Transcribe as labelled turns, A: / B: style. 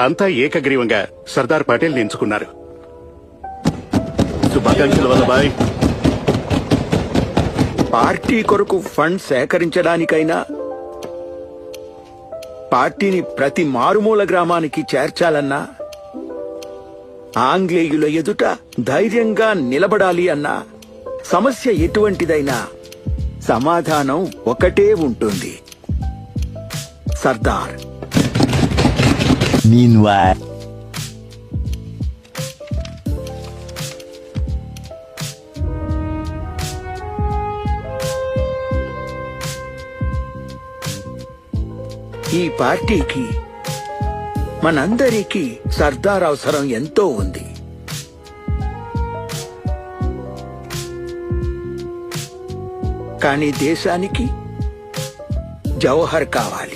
A: అంతా ఏకగ్రీవంగా సర్దార్ పటేల్ ఎంచుకున్నారు. శుభాకాంక్షలు వల్లభాయ్.
B: పార్టీ కొరకు ఫండ్ సేకరించడానికైనా పార్టీని ప్రతి మారుమూల గ్రామానికి చేర్చాలన్నా ఆంగ్లేయుల ఎదుట ధైర్యంగా నిలబడాలి అన్నా సమస్య ఎటువంటిదైనా సమాధానం ఒకటే ఉంటుంది, సర్దార్.
C: Meanwhile,
B: ఈ పార్టీకి మనందరికీ సర్దార్ అవసరం ఎంతో ఉంది. కానీ దేశానికి జవహర్ కావాలి.